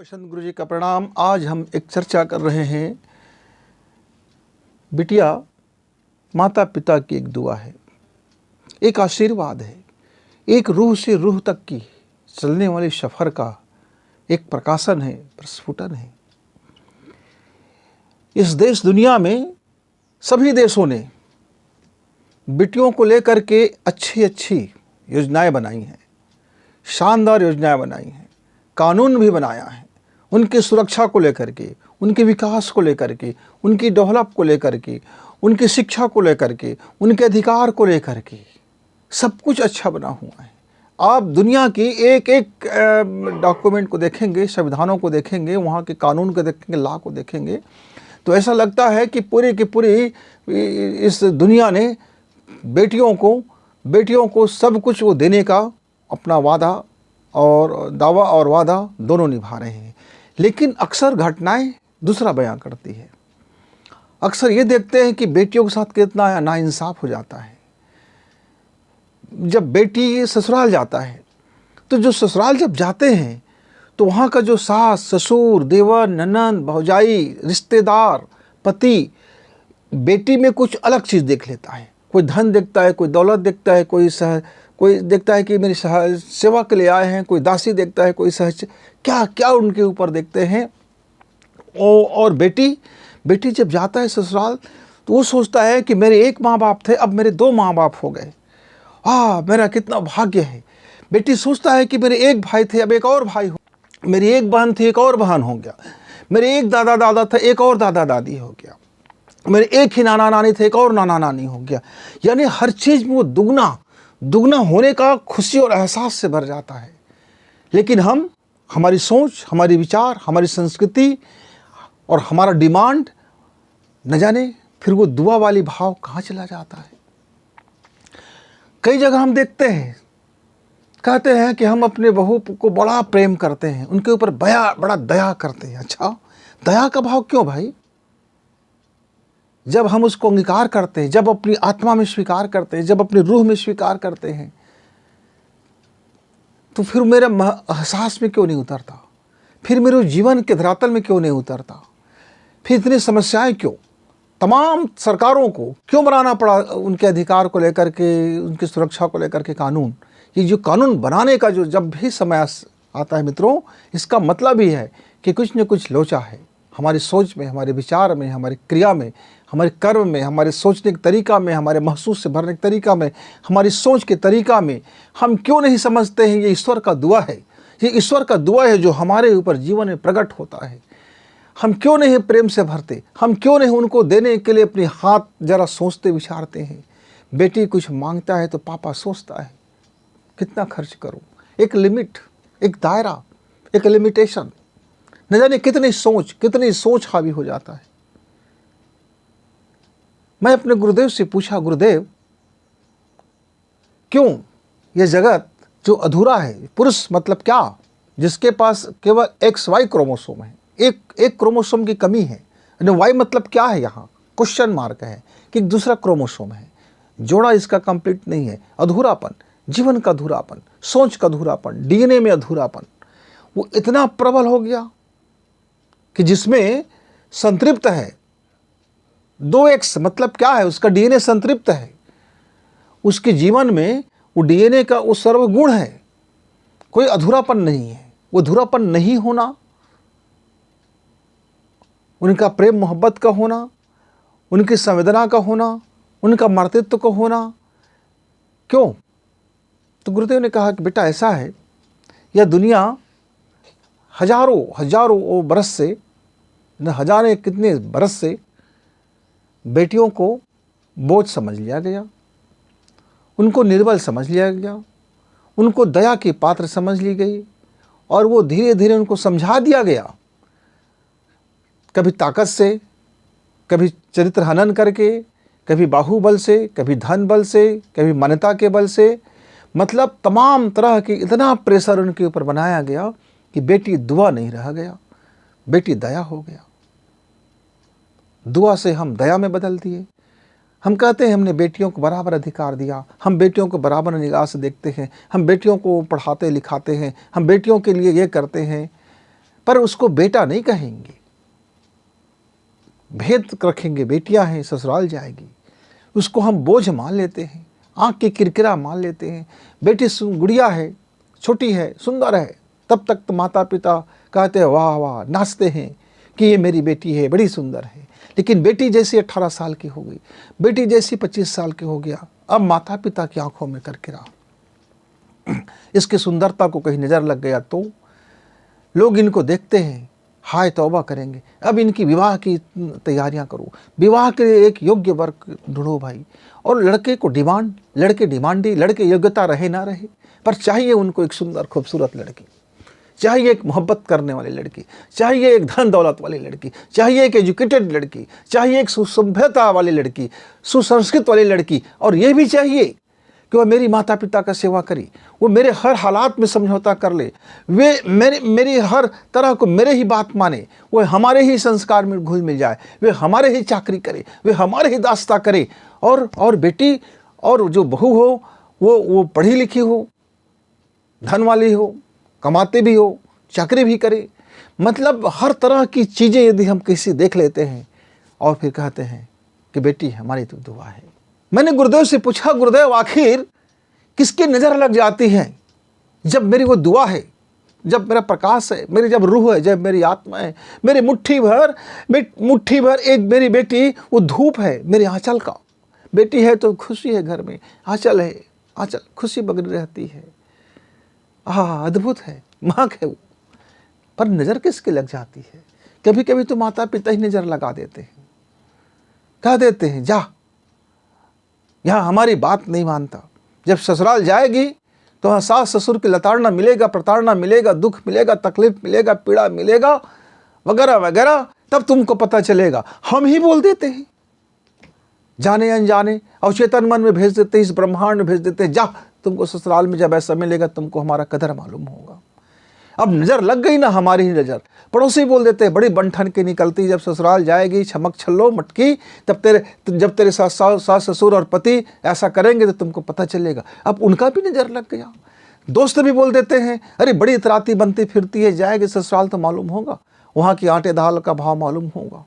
बसंत गुरु जी का प्रणाम। आज हम एक चर्चा कर रहे हैं। बिटिया माता पिता की एक दुआ है, एक आशीर्वाद है, एक रूह से रूह तक की चलने वाली सफ़र का एक प्रकाशन है, प्रस्फुटन है। इस देश दुनिया में सभी देशों ने बेटियों को लेकर के अच्छी अच्छी योजनाएं बनाई हैं, शानदार योजनाएं बनाई हैं, कानून भी बनाया है। उनकी सुरक्षा को लेकर के, उनके विकास को लेकर के, उनकी डेवलप को लेकर के, उनकी शिक्षा को लेकर के, उनके अधिकार को लेकर के सब कुछ अच्छा बना हुआ है। आप दुनिया की एक एक डॉक्यूमेंट को देखेंगे, संविधानों को देखेंगे, वहाँ के कानून को देखेंगे, लॉ को देखेंगे, तो ऐसा लगता है कि पूरी की पूरी इस दुनिया ने बेटियों को सब कुछ वो देने का अपना वादा और दावा और वादा दोनों निभा रहे हैं। लेकिन अक्सर घटनाएं दूसरा बयां करती है। अक्सर ये देखते हैं कि बेटियों के साथ कितना नाइंसाफ हो जाता है। जब बेटी ससुराल जाता है तो जो ससुराल जब जाते हैं तो वहाँ का जो सास ससुर देवर ननंद भौजाई रिश्तेदार पति बेटी में कुछ अलग चीज़ देख लेता है। कोई धन देखता है, कोई दौलत देखता है, कोई देखता है कि मेरी सेवा के लिए आए हैं, कोई दासी देखता है, कोई क्या क्या उनके ऊपर देखते हैं। और बेटी जब जाता है ससुराल तो वो सोचता है कि मेरे एक माँ बाप थे, अब मेरे दो माँ बाप हो गए। मेरा कितना भाग्य है। बेटी सोचता है कि मेरे एक भाई थे, अब एक और भाई हो, मेरी एक बहन थी, एक और बहन हो गया, मेरे एक दादा दादा था, एक और दादा दादी हो गया, मेरे एक ही नाना नानी थे, एक और नाना नानी हो गया। यानी हर चीज़ में वो दुगना होने का खुशी और एहसास से भर जाता है। लेकिन हमारी सोच, हमारी विचार, हमारी संस्कृति और हमारा डिमांड न जाने फिर वो दुआ वाली भाव कहाँ चला जाता है। कई जगह हम देखते हैं, कहते हैं कि हम अपने बहू को बड़ा प्रेम करते हैं, उनके ऊपर बड़ा दया करते हैं। अच्छा, दया का भाव क्यों भाई? जब हम उसको अंगीकार करते हैं, जब अपनी आत्मा में स्वीकार करते हैं, जब अपनी रूह में स्वीकार करते हैं, तो फिर मेरा एहसास में क्यों नहीं उतरता? फिर मेरे जीवन के धरातल में क्यों नहीं उतरता? फिर इतनी समस्याएं क्यों? तमाम सरकारों को क्यों बनाना पड़ा उनके अधिकार को लेकर के, उनकी सुरक्षा को लेकर के कानून? ये जो कानून बनाने का जो जब भी समय आता है मित्रों, इसका मतलब ही है कि कुछ न कुछ लोचा है हमारी सोच में, हमारे विचार में, हमारी क्रिया में, हमारे कर्म में, हमारे सोचने के तरीका में, हमारे महसूस से भरने के तरीका में, हमारी सोच के तरीका में। हम क्यों नहीं समझते हैं ये ईश्वर का दुआ है? ये ईश्वर का दुआ है जो हमारे ऊपर जीवन में प्रकट होता है। हम क्यों नहीं प्रेम से भरते? हम क्यों नहीं उनको देने के लिए अपने हाथ जरा सोचते विचारते हैं? बेटी कुछ मांगता है तो पापा सोचता है कितना खर्च करूं। एक लिमिट, एक दायरा, एक लिमिटेशन, न जाने कितनी सोच हावी हो जाता है। मैं अपने गुरुदेव से पूछा, गुरुदेव क्यों ये जगत जो अधूरा है, पुरुष मतलब क्या, जिसके पास केवल XY क्रोमोसोम है, एक क्रोमोसोम की कमी है, वाई मतलब क्या है? यहाँ क्वेश्चन मार्क है कि दूसरा क्रोमोसोम है, जोड़ा इसका कंप्लीट नहीं है। अधूरापन, जीवन का अधूरापन, सोच का अधूरापन, DNA में अधूरापन वो इतना प्रबल हो गया कि जिसमें संतृप्त है 2X मतलब क्या है? उसका DNA संतृप्त है, उसके जीवन में वो DNA का वो सर्वगुण है, कोई अधूरापन नहीं है। वो अधूरापन नहीं होना, उनका प्रेम मोहब्बत का होना, उनकी संवेदना का होना, उनका मातृत्व का होना, क्यों? तो गुरुदेव ने कहा कि बेटा ऐसा है, यह दुनिया हजारों बरस से, न हजारे कितने बरस से बेटियों को बोझ समझ लिया गया, उनको निर्बल समझ लिया गया, उनको दया की पात्र समझ ली गई और वो धीरे धीरे उनको समझा दिया गया, कभी ताकत से, कभी चरित्र हनन करके, कभी बाहुबल से, कभी धन बल से, कभी मान्यता के बल से, मतलब तमाम तरह की इतना प्रेशर उनके ऊपर बनाया गया कि बेटी दुआ नहीं रह गया, बेटी दया हो गया। दुआ से हम दया में बदल दिए। हम कहते हैं हमने बेटियों को बराबर अधिकार दिया, हम बेटियों को बराबर निगाह से देखते हैं, हम बेटियों को पढ़ाते लिखाते हैं, हम बेटियों के लिए ये करते हैं। पर उसको बेटा नहीं कहेंगे, भेद रखेंगे, बेटियां हैं ससुराल जाएगी, उसको हम बोझ मान लेते हैं, आँख की किरकिरा मान लेते हैं। बेटी गुड़िया है, छोटी है, सुंदर है, तब तक तो माता पिता कहते हैं वाह वाह, नाचते हैं कि ये मेरी बेटी है, बड़ी सुंदर है। लेकिन बेटी जैसी 18 साल की हो गई, बेटी जैसी 25 साल की हो गया, अब माता पिता की आंखों में किरकिरा, इसकी सुंदरता को कहीं नज़र लग गया तो लोग इनको देखते हैं, हाय तौबा करेंगे, अब इनकी विवाह की तैयारियां करो, विवाह के लिए एक योग्य वर्ग ढूंढो भाई। और लड़के को डिमांड, लड़के डिमांडी, लड़के योग्यता रहे ना रहे, पर चाहिए उनको एक सुंदर खूबसूरत लड़की, चाहिए एक मोहब्बत करने वाली लड़की, चाहिए एक धन दौलत वाली लड़की, चाहिए एक एजुकेटेड लड़की, चाहिए एक सुसभ्यता वाली लड़की, सुसंस्कृत वाली लड़की, और ये भी चाहिए कि वह मेरी माता पिता का सेवा करे, वो मेरे हर हालात में समझौता कर ले, वे मेरी हर तरह को मेरे ही बात माने, वो हमारे ही संस्कार में घुल मिल जाए, वे हमारे ही चाकरी करे, वे हमारे ही दास्ता करे। और बेटी और जो बहू हो वो पढ़ी लिखी हो, धन वाली हो, कमाते भी हो, चाकरी भी करे, मतलब हर तरह की चीज़ें यदि हम किसी देख लेते हैं और फिर कहते हैं कि बेटी हमारी तो दुआ है। मैंने गुरुदेव से पूछा, गुरुदेव आखिर किसकी नज़र लग जाती है जब मेरी वो दुआ है, जब मेरा प्रकाश है, मेरी जब रूह है, जब मेरी आत्मा है, मेरी मुट्ठी भर एक मेरी बेटी वो धूप है मेरे आंचल का। बेटी है तो खुशी है, घर में आंचल है, आंचल खुशी बगड़ी रहती है, अद्भुत है, महक है वो। पर नज़र किसकी लग जाती है? कभी कभी तो माता पिता ही नज़र लगा देते हैं, कह देते हैं जा, यहाँ हमारी बात नहीं मानता। जब ससुराल जाएगी तो वहाँ सास ससुर की लताड़ना मिलेगा, प्रताड़ना मिलेगा, दुख मिलेगा, तकलीफ मिलेगा, पीड़ा मिलेगा, वगैरह वगैरह, तब तुमको पता चलेगा। हम ही बोल देते हैं, जाने अनजाने अवचेतन मन में भेज देते हैं, इस ब्रह्मांड में भेज देते हैं, जा तुमको ससुराल में जब ऐसा मिलेगा तुमको हमारा कदर मालूम होगा। अब नज़र लग गई ना, हमारी ही नज़र। पड़ोसी बोल देते हैं, बड़ी बंठन की निकलती, जब ससुराल जाएगी छमक छल्लो मटकी, जब तेरे सास ससुर और पति ऐसा करेंगे तो तुमको पता चलेगा। अब उनका भी नज़र लग गया। दोस्त भी बोल देते हैं, अरे बड़ी इतराती बनती फिरती है, जाएगी ससुराल तो मालूम होगा, वहाँ की आटे दाल का भाव मालूम होगा।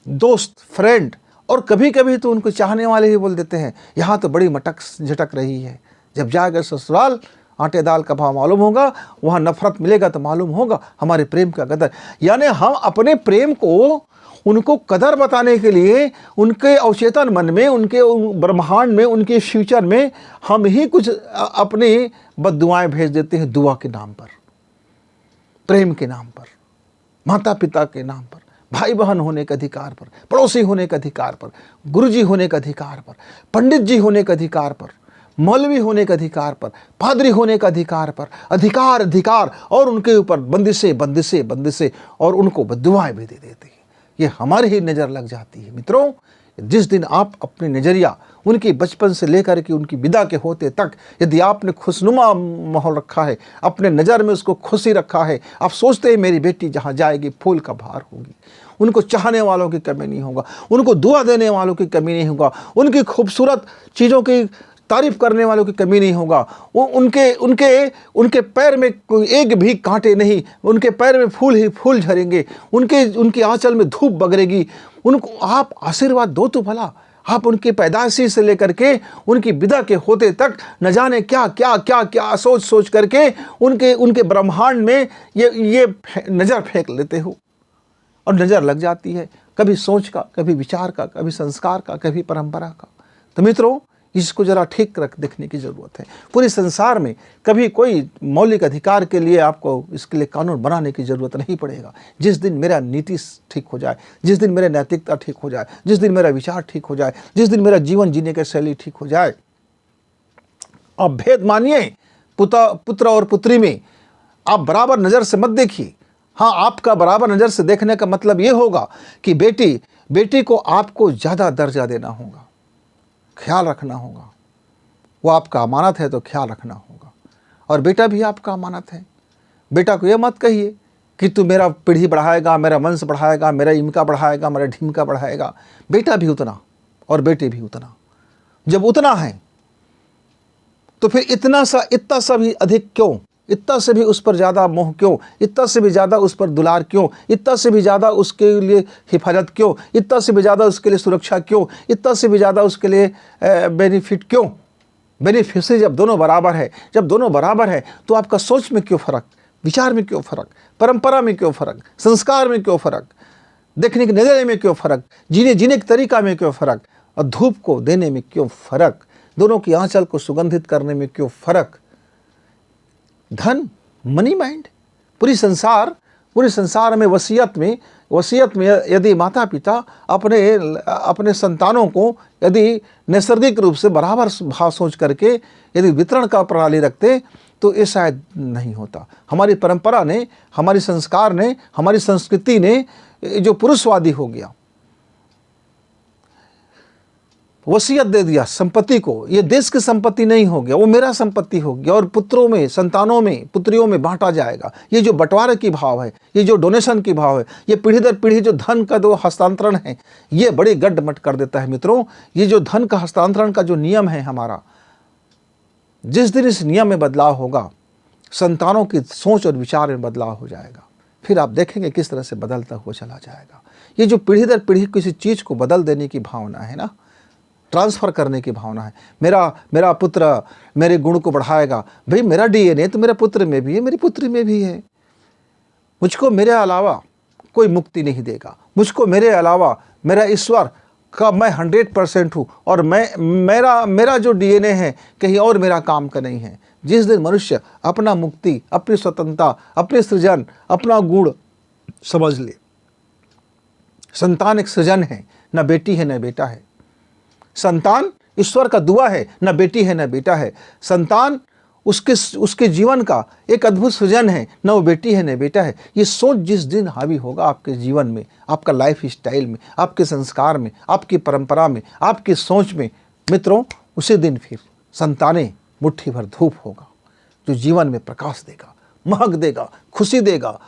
दोस्त, फ्रेंड, और कभी कभी तो उनको चाहने वाले ही बोल देते हैं, यहाँ तो बड़ी मटक झटक रही है, जब जाएगा ससुराल आटे दाल का भाव मालूम होगा, वहाँ नफरत मिलेगा तो मालूम होगा हमारे प्रेम का कदर। यानी हम अपने प्रेम को उनको कदर बताने के लिए उनके अवचेतन मन में, उनके ब्रह्मांड में, उनके फ्यूचर में हम ही कुछ अपनी बद्दुआएं भेज देते हैं, दुआ के नाम पर, प्रेम के नाम पर, माता पिता के नाम पर, भाई बहन होने के अधिकार पर, पड़ोसी होने के अधिकार पर, गुरुजी होने के अधिकार पर, पंडित जी होने के अधिकार पर, मौलवी होने के अधिकार पर, पादरी होने के अधिकार पर, अधिकार, और उनके ऊपर बंदिशें और उनको बद्दुआएं भी दे देते हैं। ये हमारी ही नज़र लग जाती है। मित्रों, जिस दिन आप अपनी नज़रिया उनकी बचपन से लेकर के उनकी विदा के होते तक यदि आपने खुशनुमा माहौल रखा है, अपने नज़र में उसको खुशी रखा है, आप सोचते हैं मेरी बेटी जहाँ जाएगी फूल का बहार होगी, उनको चाहने वालों की कमी नहीं होगा, उनको दुआ देने वालों की कमी नहीं होगा, उनकी खूबसूरत चीज़ों की तारीफ करने वालों की कमी नहीं होगा, वो उनके पैर में कोई एक भी कांटे नहीं, उनके पैर में फूल ही फूल झरेंगे, उनके आंचल में धूप बगरेगी। उनको आप आशीर्वाद दो तो भला। आप उनकी पैदाइशी से लेकर के उनकी विदा के होते तक न जाने क्या क्या क्या क्या सोच करके उनके ब्रह्मांड में ये नज़र फेंक लेते हो, और नज़र लग जाती है कभी सोच का, कभी विचार का, कभी संस्कार का, कभी परंपरा का। तो मित्रों, इसको जरा ठीक रख देखने की ज़रूरत है। पूरे संसार में कभी कोई मौलिक अधिकार के लिए आपको इसके लिए कानून बनाने की ज़रूरत नहीं पड़ेगा। जिस दिन मेरा नीति ठीक हो जाए, जिस दिन मेरा नैतिकता ठीक हो जाए, जिस दिन मेरा विचार ठीक हो जाए, जिस दिन मेरा जीवन जीने की शैली ठीक हो जाए, आप भेद मानिए पुत्र और पुत्री में, आप बराबर नज़र से मत देखिए। हाँ, आपका बराबर नज़र से देखने का मतलब ये होगा कि बेटी को आपको ज़्यादा दर्जा देना होगा, ख्याल रखना होगा। वो आपका अमानत है तो ख्याल रखना होगा। और बेटा भी आपका अमानत है। बेटा को ये मत कहिए कि तू मेरा पीढ़ी बढ़ाएगा, मेरा वंश बढ़ाएगा, मेरा इमका बढ़ाएगा, मेरा ढिमका बढ़ाएगा। बेटा भी उतना और बेटी भी उतना। जब उतना है तो फिर इतना सा भी अधिक क्यों? इतना से भी उस पर ज़्यादा मोह क्यों, इतना से भी ज़्यादा उस पर दुलार क्यों, इतना से भी ज़्यादा उसके लिए हिफाजत क्यों, इतना से भी ज़्यादा उसके लिए सुरक्षा क्यों, इतना से भी ज़्यादा उसके लिए बेनिफिट क्यों। बेनिफिशियरी जब दोनों बराबर है, जब दोनों बराबर है तो आपका सोच में क्यों फ़र्क, विचार में क्यों फ़र्क, परंपरा में क्यों फ़र्क, संस्कार में क्यों फ़र्क, देखने के नज़रिए में क्यों फ़र्क, जीने के तरीका में क्यों फ़र्क, और धूप को देने में क्यों फ़र्क, दोनों की आंचल को सुगंधित करने में क्यों फ़र्क। धन, मनी माइंड, पूरी संसार में वसीयत में यदि माता पिता अपने संतानों को यदि नैसर्गिक रूप से बराबर भाव सोच करके यदि वितरण का प्रणाली रखते तो ये शायद नहीं होता। हमारी परंपरा ने, हमारी संस्कार ने, हमारी संस्कृति ने जो पुरुषवादी हो गया, वसीयत दे दिया संपत्ति को, ये देश की संपत्ति नहीं हो गया, वो मेरा संपत्ति हो गया और पुत्रों में, संतानों में, पुत्रियों में बांटा जाएगा। ये जो बंटवारे की भाव है, ये जो डोनेशन की भाव है, ये पीढ़ी दर पीढ़ी जो धन का जो हस्तांतरण है, ये बड़ी गड्ढमट कर देता है मित्रों। ये जो धन का हस्तांतरण का जो नियम है हमारा, जिस दिन इस नियम में बदलाव होगा, संतानों की सोच और विचार में बदलाव हो जाएगा। फिर आप देखेंगे किस तरह से बदलता हुआ चला जाएगा। ये जो पीढ़ी दर पीढ़ी किसी चीज़ को बदल देने की भावना है ना, ट्रांसफ़र करने की भावना है, मेरा पुत्र मेरे गुण को बढ़ाएगा। भाई मेरा डीएनए तो मेरे पुत्र में भी है, मेरी पुत्री में भी है। मुझको मेरे अलावा कोई मुक्ति नहीं देगा, मुझको मेरे अलावा मेरा ईश्वर का मैं 100% हूँ और मेरा जो डीएनए है कहीं और मेरा काम का नहीं है। जिस दिन मनुष्य अपना मुक्ति, अपनी स्वतंत्रता, अपने सृजन, अपना गुण समझ ले, संतान एक सृजन है, न बेटी है न बेटा है। संतान ईश्वर का दुआ है, न बेटी है न बेटा है। संतान उसके जीवन का एक अद्भुत सृजन है, न वो बेटी है न बेटा है। ये सोच जिस दिन हावी होगा आपके जीवन में, आपका लाइफ स्टाइल में, आपके संस्कार में, आपकी परंपरा में, आपकी सोच में, मित्रों, उसी दिन फिर संतानें मुट्ठी भर धूप होगा जो जीवन में प्रकाश देगा, महक देगा, खुशी देगा,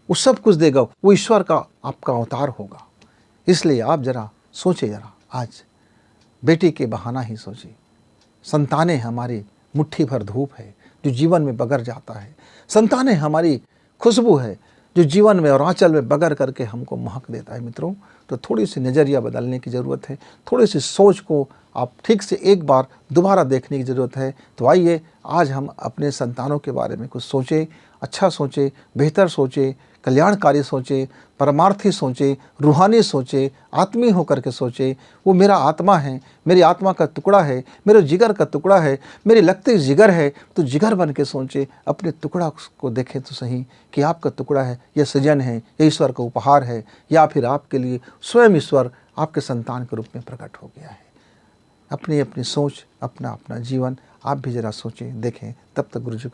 वो सब कुछ देगा। वो ईश्वर का आपका अवतार होगा। इसलिए आप जरा सोचे, जरा आज बेटी के बहाना ही सोचिए। संतानें हमारी मुट्ठी भर धूप है जो जीवन में बगर जाता है। संतानें हमारी खुशबू है जो जीवन में और आंचल में बगर करके हमको महक देता है। मित्रों, तो थोड़ी सी नज़रिया बदलने की ज़रूरत है, थोड़ी सी सोच को आप ठीक से एक बार दोबारा देखने की ज़रूरत है। तो आइए आज हम अपने संतानों के बारे में कुछ सोचें, अच्छा सोचें, बेहतर सोचें, कल्याणकारी सोचें, परमार्थी सोचें, रूहानी सोचें, आत्मीय होकर के सोचें। वो मेरा आत्मा है, मेरी आत्मा का टुकड़ा है, मेरे जिगर का टुकड़ा है, मेरी लगती जिगर है, तो जिगर बन के सोचें। अपने टुकड़ा को देखें तो सही कि आपका टुकड़ा है, यह सृजन है, यह ईश्वर का उपहार है, या फिर आपके लिए स्वयं ईश्वर आपके संतान के रूप में प्रकट हो गया है। अपनी अपनी सोच, अपना अपना जीवन आप भी ज़रा सोचें, देखें। तब तक गुरु जी